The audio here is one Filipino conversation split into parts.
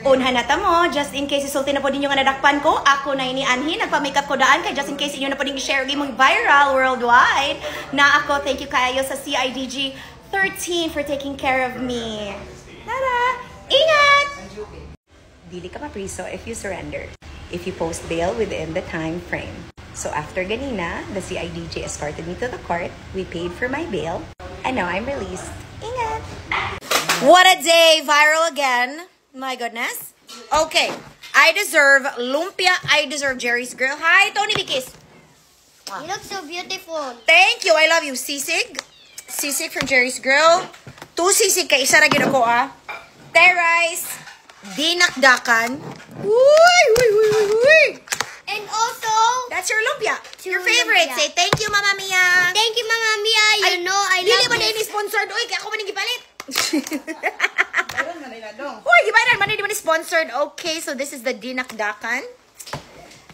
Unhan na mo, just in case isulti na po din yung nadakpan ko, ako na ini anhi, nagpa-makeup ko daan kay just in case inyo na po din i-share mong viral worldwide na ako. Thank you kayo sa CIDG 13 for taking care of me. Tara! Ingat! Dili ka mapriso if you surrender. If you post bail within the time frame. So after ganina, the CIDG escorted me to the court. We paid for my bail. And now I'm released. Ingat! What a day! Viral again. My goodness. Okay. I deserve lumpia. I deserve Jerry's Grill. Hi, Tony Bikis. You look so beautiful. Thank you. I love you. Sisig. Sisig from Jerry's Grill. 2 sisig ka. Isa na gina ko, ah. Rice. Dinakdakan. Uy, uy, uy, uy, uy. And also, That's your lumpia. Your Your favorite. lumpia. Say thank you, Mama Mia. thank you, Mama Mia. You know I Dili love mo na this. ini sponsored. Uy, kaya ako man gipalit. Uy, gibayaran man di man sponsored. Okay, so this is the dinakdakan.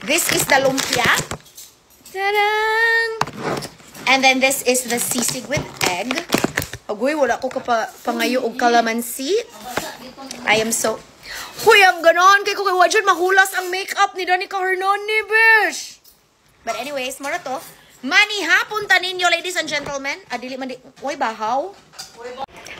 This is the lumpia. Ta-dang! And then this is the sisig with egg. Agoy, wala ko pangayo og kalamansi. I am so... Huy, ang ganon. Kaya ko kay Wajan mahulas ang makeup ni Danica Hernandez. But anyways, mara to. Manihapon ta ninyo, ladies and gentlemen. Adili man di... Uy, bahaw.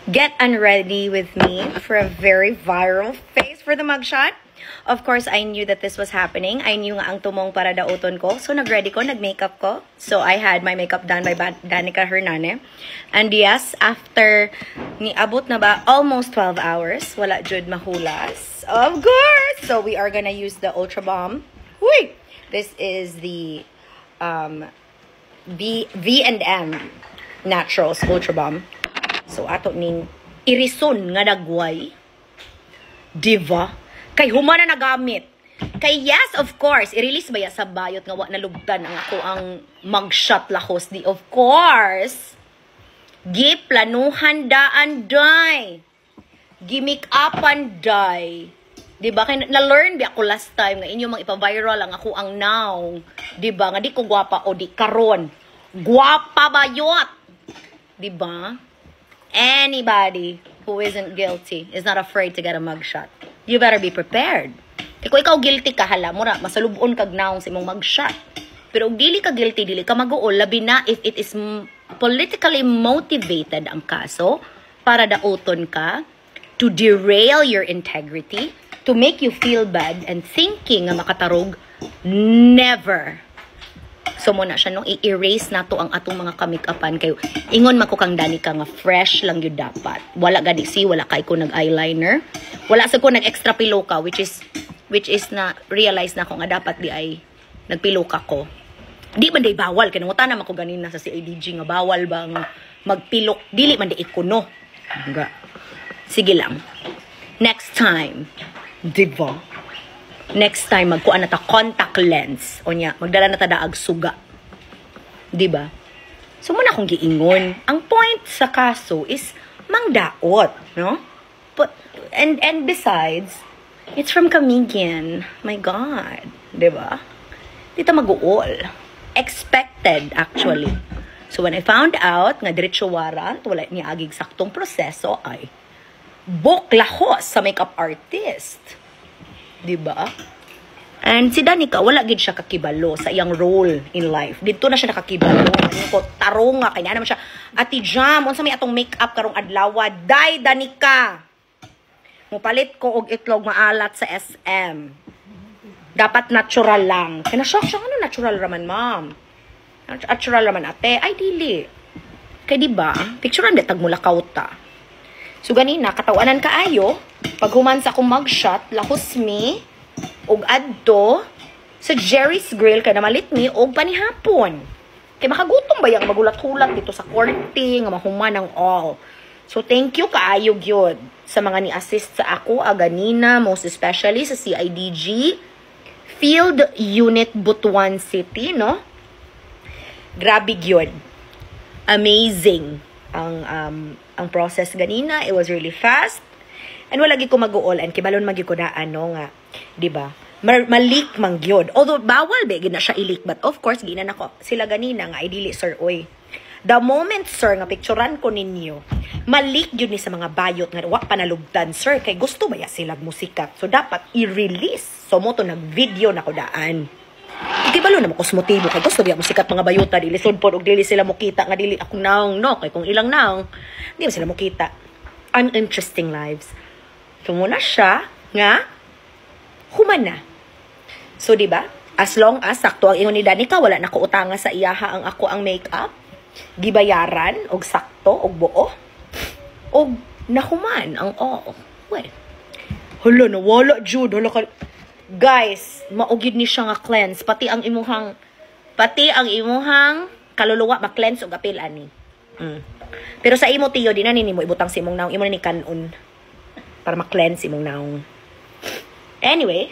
Get unready with me for a very viral face for the mugshot. Of course, I knew that this was happening. I knew nga ang tumong para dauton ko. So, nag-ready ko, nag-makeup ko. So, I had my makeup done by Danica Hernandez. And yes, after niabot na ba, almost 12 hours, wala jud mahulas. Of course! So, we are gonna use the Ultra Balm. Uy! This is the V&M Naturals Ultra Balm. So, ato ning irison nga dagway. Diva. Kay humana nagamit. Kay yes, of course, i-release ba ya sa bayot nga wa nalugdan ang ako ang mugshot lahos di. Of course, giplanuhan daan day. Gimik upan day. Diba? Kaya na-learn ba ako last time nga inyo mang ipa-viral ang ako ang now. Diba? Nga di ko gwapa o di karon. Gwapa bayot. Diba? Anybody who isn't guilty is not afraid to get a mugshot. You better be prepared. Kung ikaw guilty ka, hala mo na, masalubon kag naong sa imong mugshot. Pero kung dili ka guilty, dili ka mag-uol, labi na if it is politically motivated ang kaso, para dauton ka, to derail your integrity, to make you feel bad, and thinking nga makatarog, never. So muna siya, nung i-erase na to ang atong mga kamikapan kayo. Ingon makukang dani ka nga fresh lang yun dapat. Wala gani si, wala kay ko nag-eyeliner. Wala sa ko nag-extra piloka, which is na realize na ko nga dapat di ay nagpiloka ko. Di man day bawal, kaya nangutan naman ko ganina sa CIDG nga bawal ba nga magpilok. Dili man day ikuno. Sige lang. Next time, diba? Next time, magkuha na ta contact lens. O niya, magdala na ta daag suga. Diba? So, muna akong giingon. Ang point sa kaso is mangdaot, no? But, and besides, it's from Camiguin. My God. Diba? Dito mag-uol. Expected, actually. So, when I found out, nga diretso warrant, wala niya agig saktong proseso, ay buklahos sa makeup artist. Diba? And si Danica, wala gid siya kakibalo sa iyang role in life. Dito na siya nakakibalo. Ano ko, tarong nga. Kaya naman siya, Ati Jam, unsa may atong makeup karong adlaw. Day, Danica. Mupalit ko og itlog maalat sa SM. Dapat natural lang. Kaya na-shock siya, ano natural raman, ma'am? Natural raman, ate. Ay, dili. Kaya diba, picturean di tagmulakaw ta. So, ganina, katawanan kaayo, pag human sa akong mugshot, lahos mi, og adto, sa Jerry's Grill, kaya namalit mi, og panihapon. Kaya makagutom ba yung magulat-hulat dito sa korte, nga mahuman ng all. So, thank you kaayo gyud sa mga ni-assist sa ako, ganina, most especially sa CIDG, Field Unit Butuan City, no? Grabe gyud. Amazing ang process ganina. It was really fast. And wala gi ko mag-uulan. Kibalon magi ko na ano nga. Diba? Malik mang gyud. Although bawal ba gina siya ilik. But of course, ginan ako. Sila ganina nga. Ay dili sir, oy. The moment, sir, nga picturean ko ninyo, malik yun ni sa mga bayot nga wa panalugdan, sir, kay gusto ba ya silang musika. So, dapat i-release. So, mo to nag-video na ko daan. Ikibalo na makosmotibo kay gusto biya musikat mga bayota dili sudpod og dili sila mokita nga dili akong naong no kay kung ilang naong di sila mokita. Uninteresting lives. So muna siya nga humana. So di ba? As long as sakto ang ingon ni Danica wala na ko utanga sa iyaha ang ako ang makeup, gibayaran og sakto og buo. Og nahuman ang oo. Well. Hala nawala jud hala ka. Guys, maugid ni siya nga cleanse. Pati ang imuhang kaluluwa ma-cleanse o gapil ani. Pero sa imo tiyo, di na nini mo ibutang si imong naong. Imo na ni kanon. Para ma-cleanse imong naong. Anyway.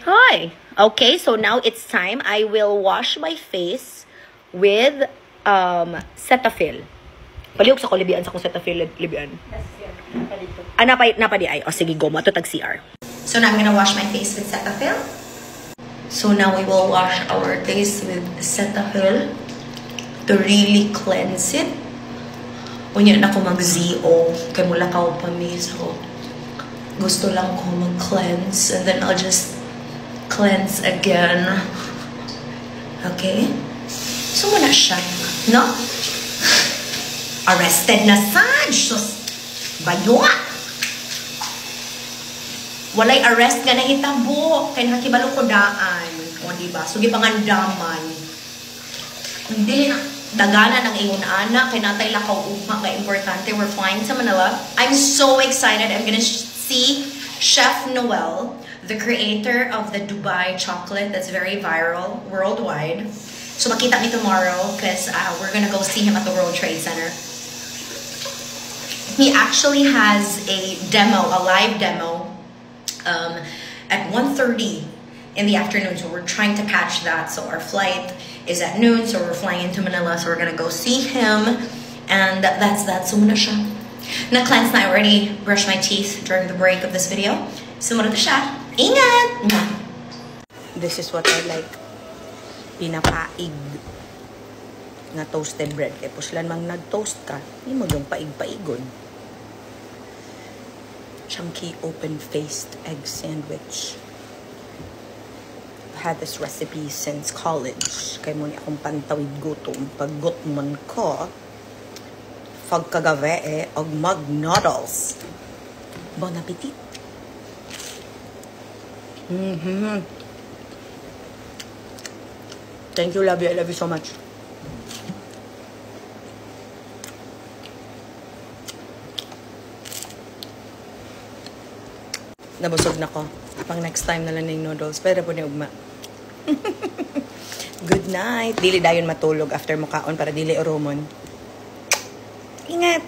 Hi. Okay, so now it's time. I will wash my face with Cetaphil. Paliog sa ko libian sa kong Cetaphil libian. Napadi ay. O sige, go mo. Ito tag CR. So now I'm gonna wash my face with Cetaphil. So now we will wash our face with Cetaphil to really cleanse it. Unya na ko mag-ZO kay mula ka pa mi. So gusto lang ko mag-cleanse and then I'll just cleanse again. Okay? So muna siya, no? Arrested na sad. So, baywa! Walay arrest nga nahitabo kay nakibalo ko daan. O diba? So gipangandaman. Hindi dagana ng ingon ana kay natay lakaw ugma ka importante. We're flying to Manila. I'm so excited. I'm gonna see Chef Noel, the creator of the Dubai chocolate that's very viral worldwide. So makita me tomorrow because we're gonna go see him at the World Trade Center. He actually has a live demo at 1:30 in the afternoon, so we're trying to catch that. So our flight is at noon, so we're flying into Manila, so we're gonna go see him, and that's that. So muna siya. Na-cleanse na. I already brushed my teeth during the break of this video. So muna to siya. Ingat! This is what I like. Pinapaig nga toasted bread. Kaya puslan mang nag-toast ka, hindi mo yung paig-paigon. Chunky open-faced egg sandwich. I've had this recipe since college. Kaya muna akong pantawid gutom. Pag gutman ko, fagkagave og mag-noodles. Bon appetit! Thank you, love you. I love you so much. Nabusog na ko. Pang next time na lang ng noodles. Pero po ni ugma. Good night. Dili dayon matulog after mukaon para dili oromon. Ingat!